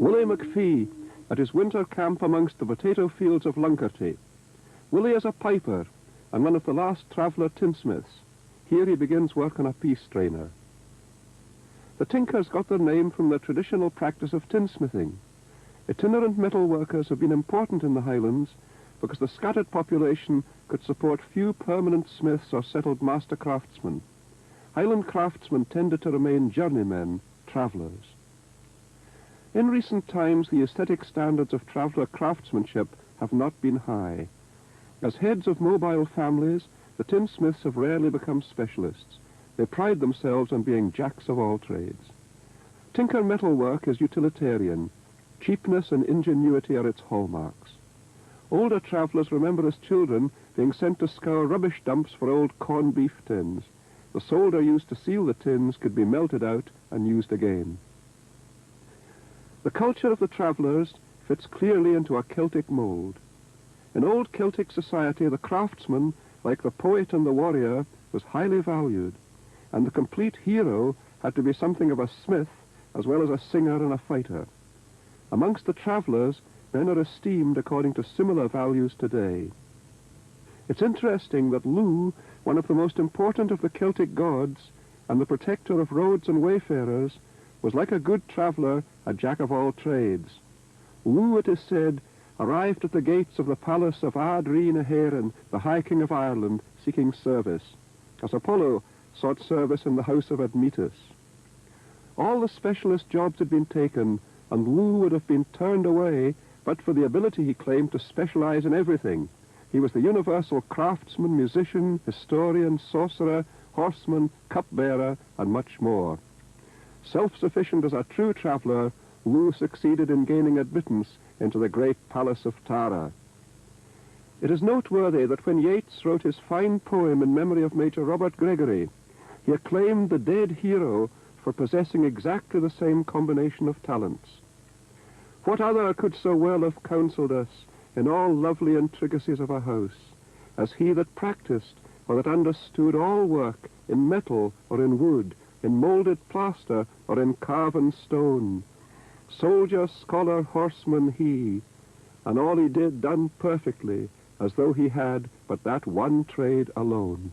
Willie McPhee at his winter camp amongst the potato fields of Lunkerty. Willie is a piper and one of the last traveller tinsmiths. Here he begins work on a peace strainer. The Tinkers got their name from the traditional practice of tinsmithing. Itinerant metal workers have been important in the Highlands because the scattered population could support few permanent smiths or settled master craftsmen. Highland craftsmen tended to remain journeymen, travellers. In recent times, the aesthetic standards of traveller craftsmanship have not been high. As heads of mobile families, the tinsmiths have rarely become specialists. They pride themselves on being jacks of all trades. Tinker metalwork is utilitarian. Cheapness and ingenuity are its hallmarks. Older travellers remember as children being sent to scour rubbish dumps for old corned beef tins. The solder used to seal the tins could be melted out and used again. The culture of the travellers fits clearly into a Celtic mould. In old Celtic society, the craftsman, like the poet and the warrior, was highly valued, and the complete hero had to be something of a smith as well as a singer and a fighter. Amongst the travellers, men are esteemed according to similar values today. It's interesting that Lu, one of the most important of the Celtic gods and the protector of roads and wayfarers, was like a good traveller, a jack of all trades. Lu, it is said, arrived at the gates of the palace of Ard Ri na HÉireann, the High King of Ireland, seeking service, as Apollo sought service in the house of Admetus. All the specialist jobs had been taken, and Lu would have been turned away but for the ability he claimed to specialize in everything. He was the universal craftsman, musician, historian, sorcerer, horseman, cupbearer, and much more. Self-sufficient as a true traveller, Lu succeeded in gaining admittance into the great palace of Tara. It is noteworthy that when Yeats wrote his fine poem in memory of Major Robert Gregory, he acclaimed the dead hero for possessing exactly the same combination of talents. What other could so well have counselled us in all lovely intricacies of a house, as he that practised or that understood all work in metal or in wood, in moulded plaster or in carven stone, soldier, scholar, horseman he, and all he did done perfectly, as though he had but that one trade alone.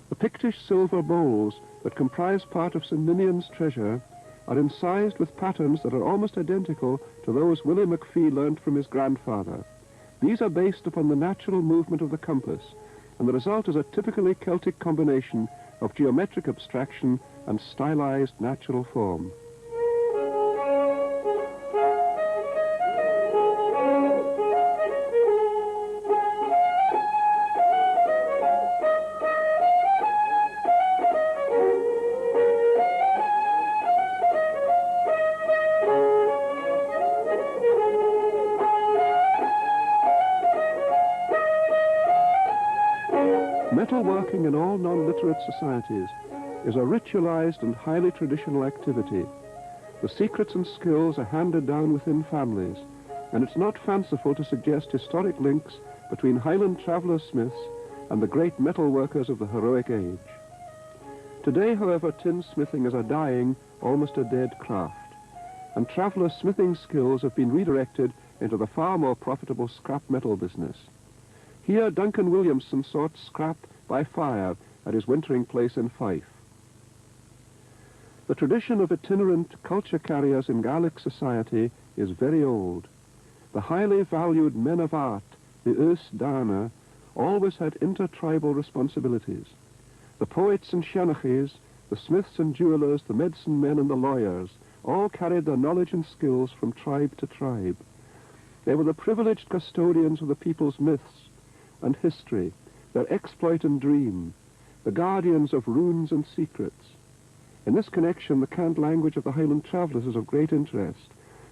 The Pictish silver bowls that comprise part of St. Ninian's treasure are incised with patterns that are almost identical to those Willie McPhee learnt from his grandfather. These are based upon the natural movement of the compass, and the result is a typically Celtic combination of geometric abstraction and stylized natural form. Metalworking in all non-literate societies is a ritualized and highly traditional activity. The secrets and skills are handed down within families, and it's not fanciful to suggest historic links between Highland traveller smiths and the great metalworkers of the heroic age. Today, however, tinsmithing is a dying, almost a dead craft, and traveller smithing skills have been redirected into the far more profitable scrap metal business. Here, Duncan Williamson sought scrap by fire at his wintering place in Fife. The tradition of itinerant culture carriers in Gaelic society is very old. The highly valued men of art, the Us Dana, always had intertribal responsibilities. The poets and shanachis, the smiths and jewelers, the medicine men and the lawyers, all carried their knowledge and skills from tribe to tribe. They were the privileged custodians of the people's myths and history, their exploit and dream, the guardians of runes and secrets. In this connection, the cant language of the Highland travellers is of great interest,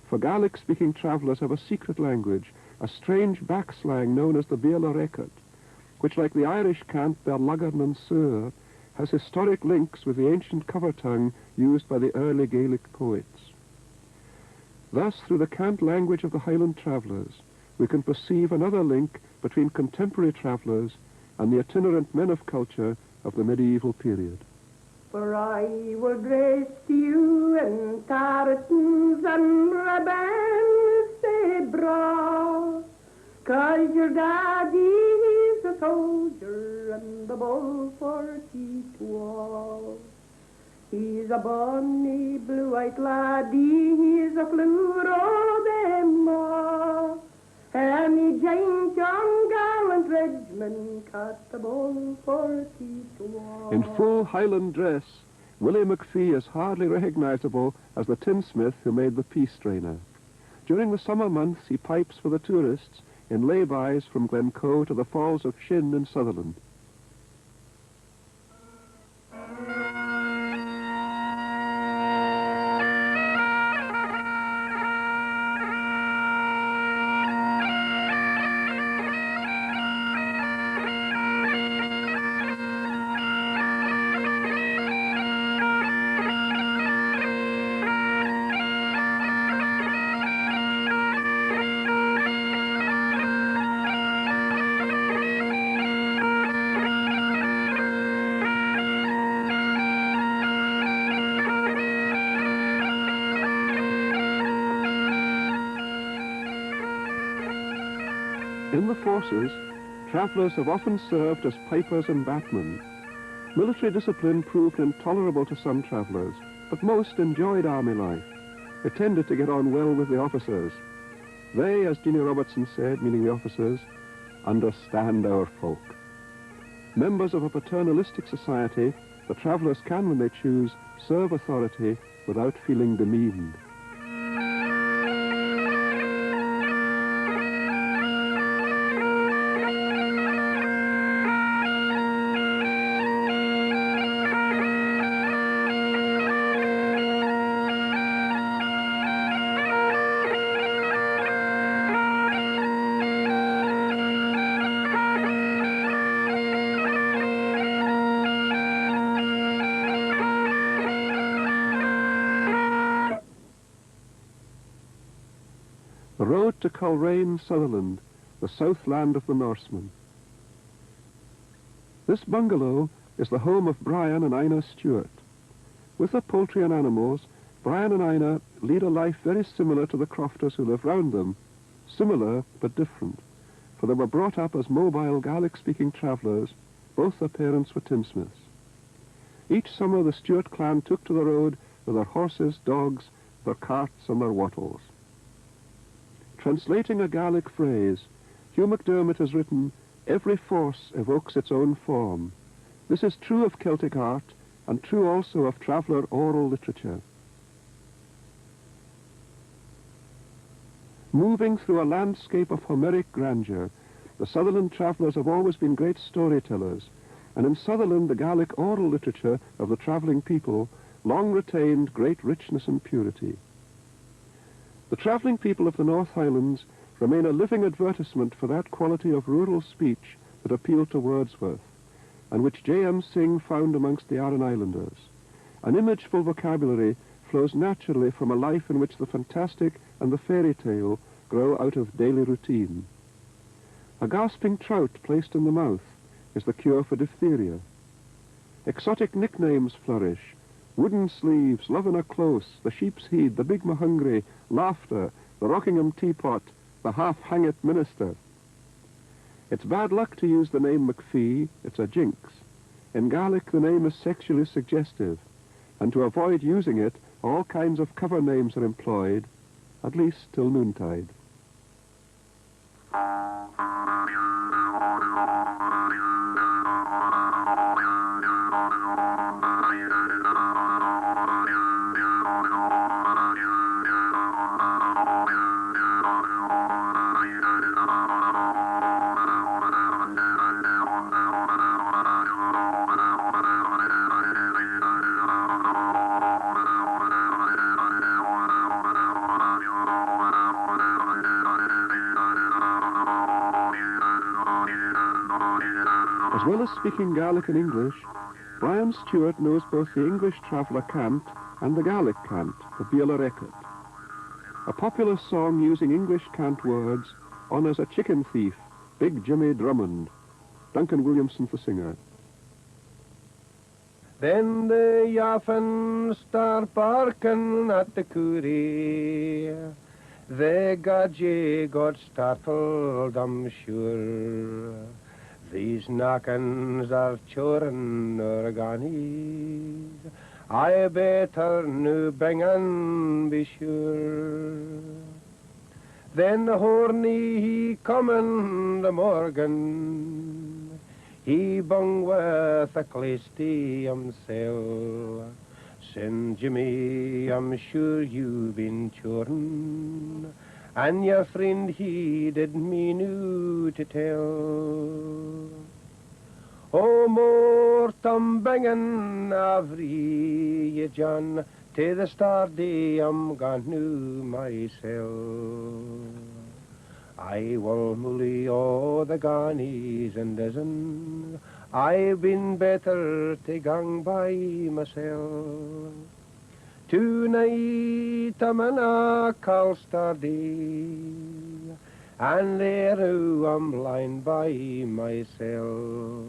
for Gaelic-speaking travellers have a secret language, a strange backslang known as the Béla Record, which, like the Irish cant Berlagan and Sur, has historic links with the ancient cover tongue used by the early Gaelic poets. Thus, through the cant language of the Highland travellers, we can perceive another link between contemporary travellers and the itinerant men of culture of the medieval period. For I will dress you in tartans and ribbons, say bra, 'cause your daddy's a soldier and the ball 42. He's a bonny blue-eyed laddie, he's a flower o' them a', and he joined young gallant regiment at the ball 42. In full Highland dress, Willie McPhee is hardly recognisable as the tinsmith who made the peace strainer. During the summer months, he pipes for the tourists in lay-bys from Glencoe to the Falls of Shin in Sutherland. In the forces, travellers have often served as pipers and batmen. Military discipline proved intolerable to some travellers, but most enjoyed army life. They tended to get on well with the officers. They, as Jeannie Robertson said, meaning the officers, understand our folk. Members of a paternalistic society, the travellers can, when they choose, serve authority without feeling demeaned. The road to Coleraine, Sutherland, the southland of the Norsemen. This bungalow is the home of Brian and Ina Stewart. With their poultry and animals, Brian and Ina lead a life very similar to the crofters who live round them. Similar, but different, for they were brought up as mobile Gaelic-speaking travellers. Both their parents were tinsmiths. Each summer the Stewart clan took to the road with their horses, dogs, their carts and their wattles. Translating a Gaelic phrase, Hugh MacDermott has written, "Every force evokes its own form." This is true of Celtic art and true also of traveller oral literature. Moving through a landscape of Homeric grandeur, the Sutherland travellers have always been great storytellers, and in Sutherland the Gaelic oral literature of the travelling people long retained great richness and purity. The travelling people of the North Highlands remain a living advertisement for that quality of rural speech that appealed to Wordsworth, and which J.M. Synge found amongst the Aran Islanders. An imageful vocabulary flows naturally from a life in which the fantastic and the fairy tale grow out of daily routine. A gasping trout placed in the mouth is the cure for diphtheria. Exotic nicknames flourish: wooden sleeves, loving a close, the sheep's heed, the big mahungry, laughter, the Rockingham teapot, the half-hangit minister. It's bad luck to use the name McPhee, it's a jinx. In Gaelic the name is sexually suggestive, and to avoid using it, all kinds of cover names are employed, at least till noontide. As well as speaking Gaelic and English, Brian Stewart knows both the English traveller cant and the Gaelic cant, the Bíola Record. A popular song using English cant words honours a chicken thief, Big Jimmy Drummond. Duncan Williamson's the singer. Then the yaffin start barking at the courier. The gadget got startled, I'm sure. These knockings are children organies. I better no bangin' be sure. Then the horny he come in the morgan. He bung with a clasty himself. Said Jimmy, I'm sure you've been churn, and your friend he did me new to tell. Oh, more Tom bangin' every John, to the star day I'm gone new myself. I will mully all the garnies and dozen. I've been better to gang by myself. Tonight I'm in a Calstar day, and there I'm blind by myself.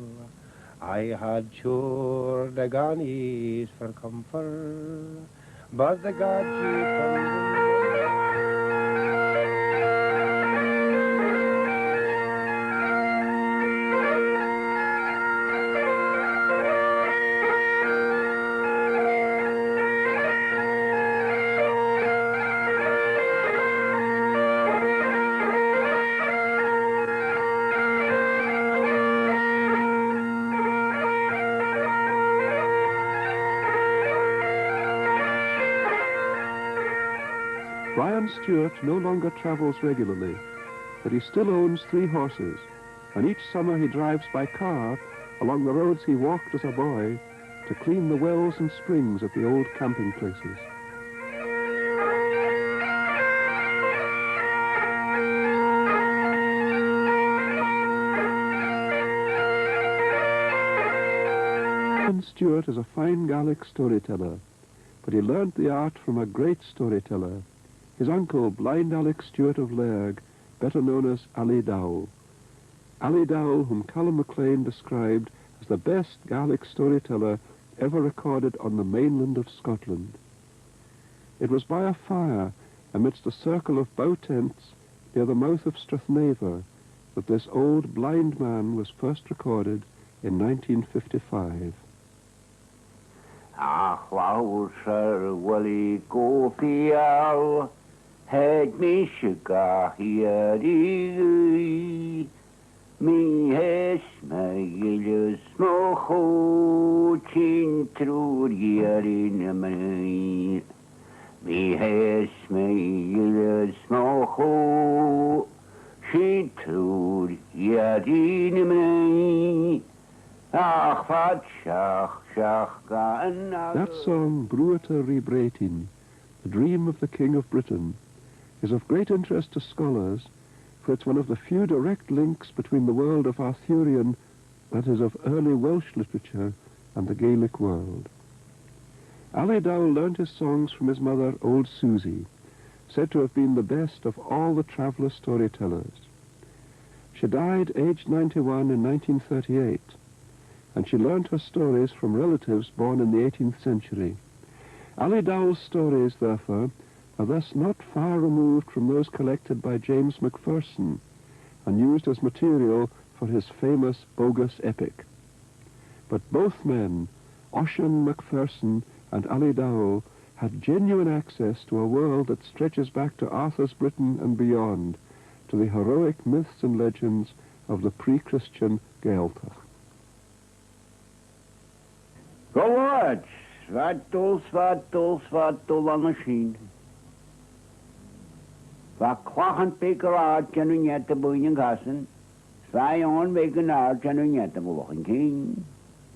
I had sure the garnies for comfort, but the gadget Brian Stewart no longer travels regularly, but he still owns 3 horses, and each summer he drives by car along the roads he walked as a boy to clean the wells and springs at the old camping places. Brian Stewart is a fine Gaelic storyteller, but he learnt the art from a great storyteller, his uncle, Blind Alec Stewart of Lairg, better known as Ali Dao. Ali Dao, whom Callum MacLean described as the best Gaelic storyteller ever recorded on the mainland of Scotland. It was by a fire, amidst a circle of bow tents near the mouth of Strathnaver, that this old blind man was first recorded in 1955. Ach, wow, sir, Willie, go fiel, head me sugar here, me hes me gilles mocho, chin through here in me. Me hes me gilles mocho, chin through here in me. That song, Bruata Rebretin, the dream of the King of Britain, is of great interest to scholars, for it's one of the few direct links between the world of Arthurian, that is of early Welsh literature, and the Gaelic world. Ali Dao learnt his songs from his mother, Old Susie, said to have been the best of all the traveller storytellers. She died aged 91 in 1938, and she learnt her stories from relatives born in the 18th century. Ali Dow's stories, therefore, are thus not far removed from those collected by James Macpherson and used as material for his famous bogus epic. But both men, Ossian Macpherson and Ali Dao, had genuine access to a world that stretches back to Arthur's Britain and beyond, to the heroic myths and legends of the pre-Christian Gaeltacht. Go watch. Svattul an y sin. Fa clachant beker art can yn yet the bwyn yn gassen. Sva on beker art can yn yet the bwyn king.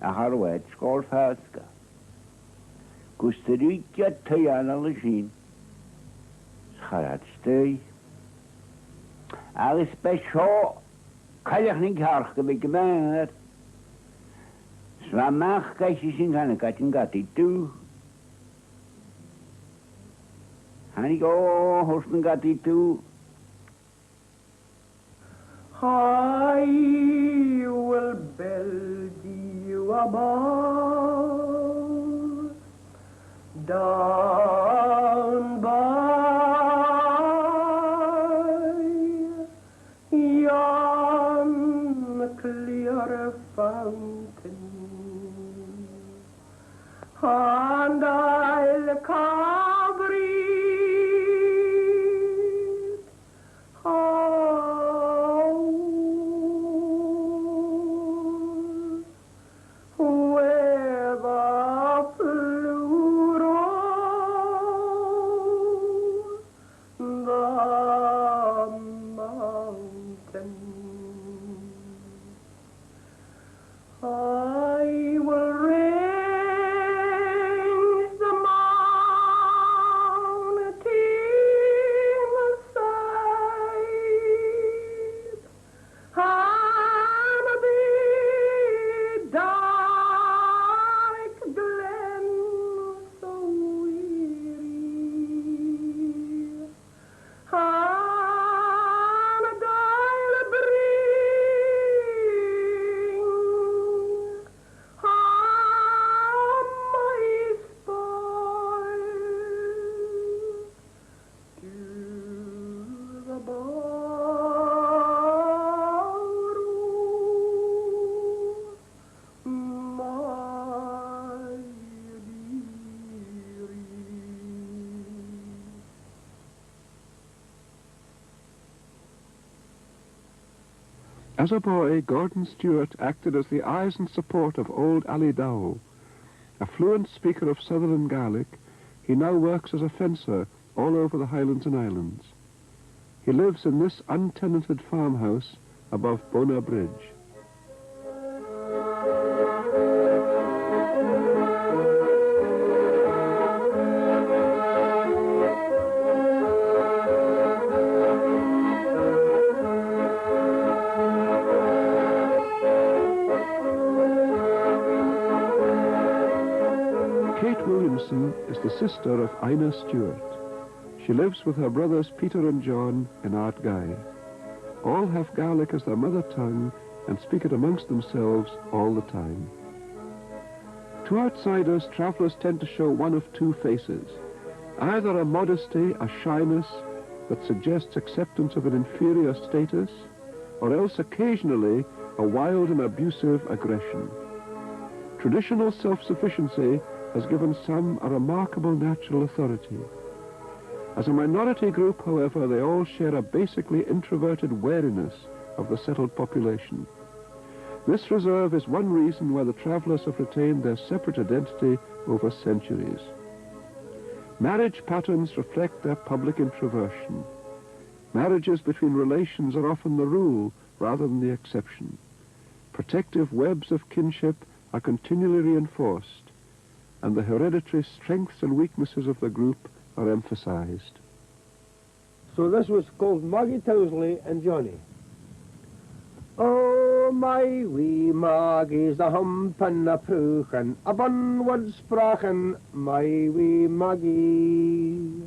A harwet skol faska. Gustaritja tyan an y sin. Scharat stay. Alice besho. Kajach ning harch gebek gemener. Swamach gaisjes in gaan katin gati tu. Hani go hosten gati tu. I will build you a boat and I'll cover it. Oh, where the blue rose, the mountain. I will raise the mountain side and the dark glen so weary, and I'll bring my spoil to the ballroom, my dearie. As a boy, Gordon Stewart acted as the eyes and support of old Ali Dao. A fluent speaker of Sutherland Gaelic, he now works as a fencer all over the Highlands and Islands. He lives in this untenanted farmhouse above Bona Bridge. Kate Williamson is the sister of Ina Stewart. She lives with her brothers Peter and John in Ardguy. All have Gaelic as their mother tongue and speak it amongst themselves all the time. To outsiders, travellers tend to show one of two faces. Either a modesty, a shyness that suggests acceptance of an inferior status, or else occasionally a wild and abusive aggression. Traditional self-sufficiency has given some a remarkable natural authority. As a minority group, however, they all share a basically introverted wariness of the settled population. This reserve is one reason why the travellers have retained their separate identity over centuries. Marriage patterns reflect their public introversion. Marriages between relations are often the rule rather than the exception. Protective webs of kinship are continually reinforced, and the hereditary strengths and weaknesses of the group are emphasized. So this was called Maggie Towsley and Johnny. Oh, my wee Maggie's a hump and a pruchen, a bunward sprachen, my wee Maggie.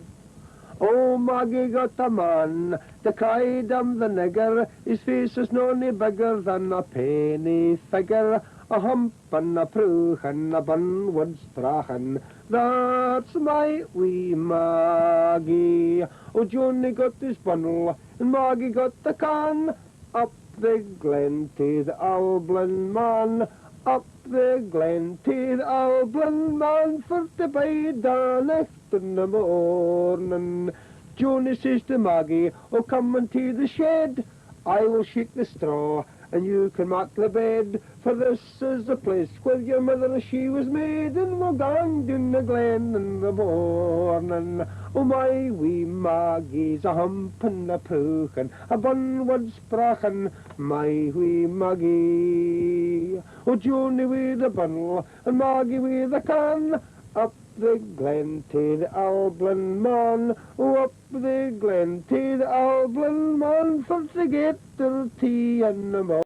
Oh, Maggie got a man, the cried him the nigger, his face is no any bigger than a penny figure, a hump and a pruchen, a bunward sprachen, that's my wee Maggie. Oh, Johnny got his bundle, and Maggie got the can, up the glen to the Alblin man, up the glen to the Alblin man, for to bide the next in the morning. Johnny says to Maggie, oh, come into the shed, I will shake the straw, and you can mark the bed, for this is the place where your mother she was made, and we're going down the glen in the morning. Oh, my wee Maggie's a hump and a pruchen, a bunward sprachen, my wee Maggie. Oh, Johnny with the bundle, and Maggie with the can, up the glen to the Alblin man, oh, up the glen to the Alblin man, for to get their tea in the morning.